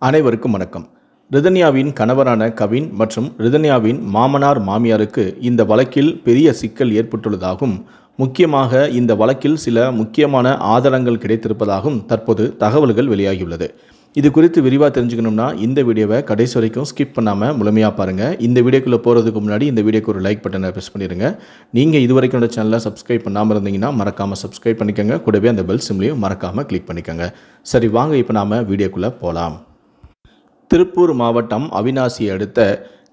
அனைவருக்கும் வணக்கம். ரிதன்யாவின் கணவரான கவின் மற்றும் ரிதன்யாவின் மாமனார் மாமியாருக்கு இந்த வழக்கில் பெரிய சிக்கல் ஏற்பட்டுள்ளதாகவும், முக்கியமாக இந்த வழக்கில் சில முக்கியமான ஆதாரங்கள் கிடைத்திருப்பதாகவும் தற்போது தகவல்கள் வெளியாகியுள்ளது. இது குறித்து விரிவாக தெரிஞ்சுக்கணும்னா இந்த வீடியோவை கடைசி வரைக்கும் ஸ்கிப் பண்ணாமல் முழுமையாக பாருங்கள். இந்த வீடியோக்குள்ளே போகிறதுக்கு முன்னாடி இந்த வீடியோக்கு ஒரு லைக் பட்டனை ப்ரெஸ் பண்ணிடுங்க. நீங்கள் இதுவரைக்கும் என்னோட சேனலை சப்ஸ்கிரைப் பண்ணாமல் இருந்தீங்கன்னா மறக்காமல் சப்ஸ்கிரைப் பண்ணிக்கோங்க. கூடவே அந்த பெல் சிம்லையும் மறக்காமல் கிளிக் பண்ணிக்கோங்க. சரி, வாங்க இப்போ நாம் வீடியோக்குள்ளே போகலாம். திருப்பூர் மாவட்டம் அவிநாசியை அடுத்த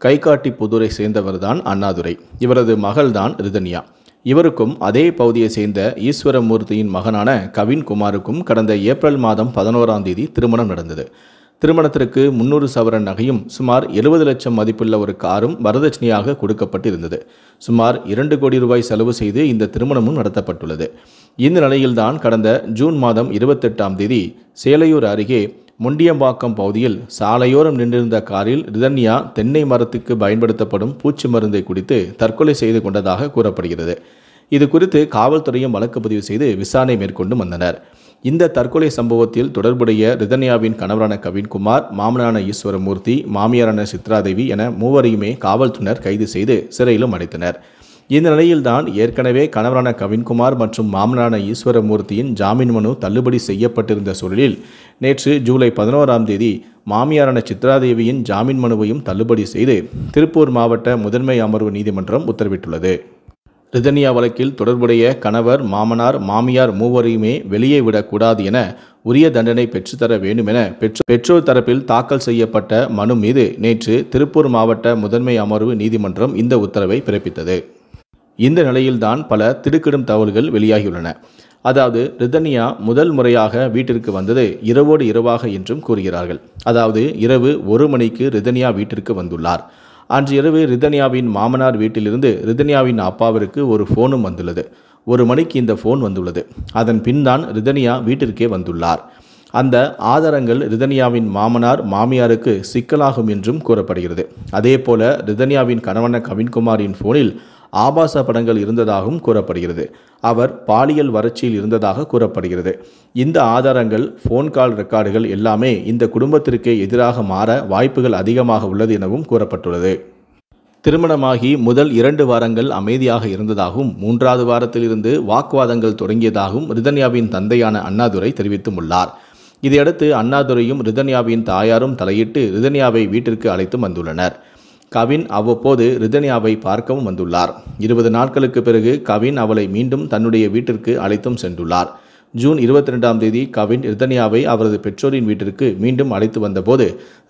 கைகாட்டிப்புதூரை சேர்ந்தவர்தான் அண்ணாதுரை. இவரது மகள்தான் ரிதன்யா. இவருக்கும் அதே பகுதியை சேர்ந்த ஈஸ்வரமூர்த்தியின் மகனான கவின்குமாருக்கும் கடந்த ஏப்ரல் மாதம் 11ஆம் தேதி திருமணம் நடந்தது. திருமணத்திற்கு 300 சவரன் நகையும் சுமார் 70 லட்சம் மதிப்புள்ள ஒரு காரும் வரதட்சணையாக கொடுக்கப்பட்டிருந்தது. சுமார் 2 கோடி ரூபாய் செலவு செய்து இந்த திருமணமும் நடத்தப்பட்டுள்ளது. இந்த நிலையில்தான் கடந்த ஜூன் மாதம் 28ஆம் தேதி சேலையூர் அருகே முண்டியம்பாக்கம் பகுதியில் சாலையோரம் நின்றிருந்த காரில் ரிதன்யா தென்னை மரத்துக்கு பயன்படுத்தப்படும் பூச்சி மருந்தை குடித்து தற்கொலை செய்து கொண்டதாக கூறப்படுகிறது. இது குறித்து காவல்துறையும் வழக்கு பதிவு செய்து விசாரணை மேற்கொண்டு வந்தனர். இந்த தற்கொலை சம்பவத்தில் தொடர்புடைய ரிதன்யாவின் கணவரான கவின்குமார், மாமனான ஈஸ்வரமூர்த்தி, மாமியாரான சித்ராதேவி என மூவரையுமே காவல்துறையினர் கைது செய்து சிறையிலும் அடைத்தனர். இந்த நிலையில்தான் ஏற்கனவே கணவரான கவின்குமார் மற்றும் மாமனான ஈஸ்வரமூர்த்தியின் ஜாமீன் மனு தள்ளுபடி செய்யப்பட்டிருந்த சூழலில் நேற்று ஜூலை 11ஆம் தேதி மாமியாரான சித்ராதேவியின் ஜாமீன் மனுவையும் தள்ளுபடி செய்து திருப்பூர் மாவட்ட முதன்மை அமர்வு நீதிமன்றம் உத்தரவிட்டுள்ளது. ரிதன்யா வழக்கில் தொடர்புடைய கணவர், மாமனார், மாமியார் மூவரையுமே வெளியே விடக்கூடாது என உரிய தண்டனை பெற்றுத்தர வேண்டும் என பெற்றோர் தரப்பில் தாக்கல் செய்யப்பட்ட மனு மீது நேற்று திருப்பூர் மாவட்ட முதன்மை அமர்வு நீதிமன்றம் இந்த உத்தரவை பிறப்பித்தது. இந்த நிலையில்தான் பல திடுக்கிடும் தகவல்கள் வெளியாகியுள்ளன. அதாவது ரிதன்யா முதல் முறையாக வீட்டிற்கு வந்தது இரவோடு இரவாக என்றும் கூறுகிறார்கள். அதாவது இரவு 1 மணிக்கு ரிதன்யா வீட்டிற்கு வந்துள்ளார். அன்று இரவு ரிதன்யாவின் மாமனார் வீட்டிலிருந்து ரிதன்யாவின் அப்பாவிற்கு ஒரு ஃபோனும் வந்துள்ளது. 1 மணிக்கு இந்த ஃபோன் வந்துள்ளது. அதன் பின்தான் ரிதன்யா வீட்டிற்கே வந்துள்ளார். அந்த ஆதாரங்கள் ரிதன்யாவின் மாமனார், மாமியாருக்கு சிக்கலாகும் என்றும் கூறப்படுகிறது. அதே போல ரிதன்யாவின் கணவன கவின்குமாரின் ஃபோனில் ஆபாச படங்கள் இருந்ததாகவும் கூறப்படுகிறது. அவர் பாலியல் வறட்சியில் இருந்ததாக கூறப்படுகிறது. இந்த ஆதாரங்கள், ஃபோன் கால் ரெக்கார்டுகள் எல்லாமே இந்த குடும்பத்திற்கே எதிராக மாற வாய்ப்புகள் அதிகமாக உள்ளது எனவும் கூறப்பட்டுள்ளது. திருமணமாகி முதல் 2 வாரங்கள் அமைதியாக இருந்ததாகவும் 3வது வாரத்திலிருந்து வாக்குவாதங்கள் தொடங்கியதாகவும் ரிதன்யாவின் தந்தையான அண்ணாதுரை தெரிவித்துள்ளார். இதையடுத்து அண்ணாதுரையும் ரிதன்யாவின் தாயாரும் தலையிட்டு ரிதன்யாவை வீட்டிற்கு அழைத்து வந்துள்ளனர். கவின் அவ்வப்போது ரிதன்யாவை பார்க்கவும் வந்துள்ளார். 20 நாட்களுக்கு பிறகு கவின் அவளை மீண்டும் தன்னுடைய வீட்டிற்கு அழைத்தும் சென்றுள்ளார். ஜூன் 22ஆம் தேதி கவின் ரிதன்யாவை அவரது பெற்றோரின் வீட்டிற்கு மீண்டும் அழைத்து வந்தபோது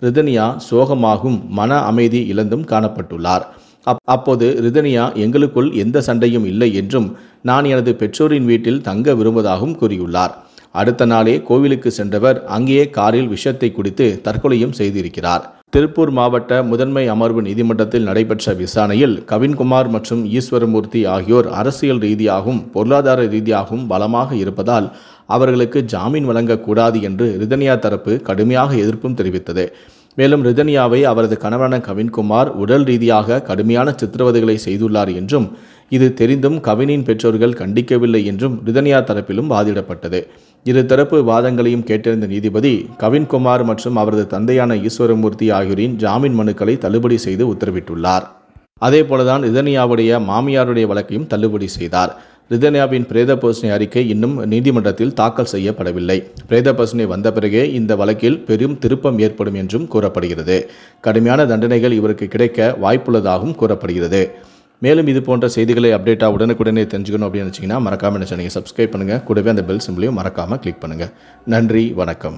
ரிதன்யா சோகமாகவும் மன அமைதி இழந்தும் காணப்பட்டுள்ளார். அப்போது ரிதன்யா எங்களுக்குள் எந்த சண்டையும் இல்லை என்றும் நான் எனது பெற்றோரின் வீட்டில் தங்க விரும்புவதாகவும் கூறியுள்ளார். அடுத்த நாளே கோவிலுக்கு சென்றவர் அங்கேயே காரில் விஷத்தை குடித்து தற்கொலையும் செய்திருக்கிறார். திருப்பூர் மாவட்ட முதன்மை அமர்வு நீதிமன்றத்தில் நடைபெற்ற விசாரணையில் கவின்குமார் மற்றும் ஈஸ்வரமூர்த்தி ஆகியோர் அரசியல் ரீதியாகவும் பொருளாதார ரீதியாகவும் பலமாக இருப்பதால் அவர்களுக்கு ஜாமீன் வழங்கக்கூடாது என்று ரிதன்யா தரப்பு கடுமையாக எதிர்ப்பும் தெரிவித்தது. மேலும் ரிதன்யாவை அவரது கணவரான கவின்குமார் உடல் ரீதியாக கடுமையான சித்திரவதைகளை செய்துள்ளார் என்றும், இது தெரிந்தும் கவினின் பெற்றோர்கள் கண்டிக்கவில்லை என்றும் ரிதன்யா தரப்பிலும் வாதிடப்பட்டது. இருதரப்பு வாதங்களையும் கேட்டிருந்த நீதிபதி கவின்குமார் மற்றும் அவரது தந்தையான ஈஸ்வரமூர்த்தி ஆகியோரின் ஜாமீன் மனுக்களை தள்ளுபடி செய்து உத்தரவிட்டுள்ளார். அதேபோலதான் ரிதன்யாவுடைய மாமியாருடைய வழக்கையும் தள்ளுபடி செய்தார். ரிதன்யாவின் பிரேத பரிசோதனை அறிக்கை இன்னும் நீதிமன்றத்தில் தாக்கல் செய்யப்படவில்லை. பிரேத பரிசோதனை வந்த பிறகே இந்த வழக்கில் பெரும் திருப்பம் ஏற்படும் என்றும் கூறப்படுகிறது. கடுமையான தண்டனைகள் இவருக்கு கிடைக்க வாய்ப்புள்ளதாகவும் கூறப்படுகிறது. மேலும் இது போன்ற செய்திகளை அப்டேட்டாக உடனுக்குடனே தெரிஞ்சுக்கணும் அப்படின்னு நினச்சிங்கன்னா மறக்காமல் என்ன சேனலை சப்ஸ்கிரைப் பண்ணுங்கள். கூடவே அந்த பெல் சிம்பிளையும் மறக்காமல் கிளிக் பண்ணுங்கள். நன்றி, வணக்கம்.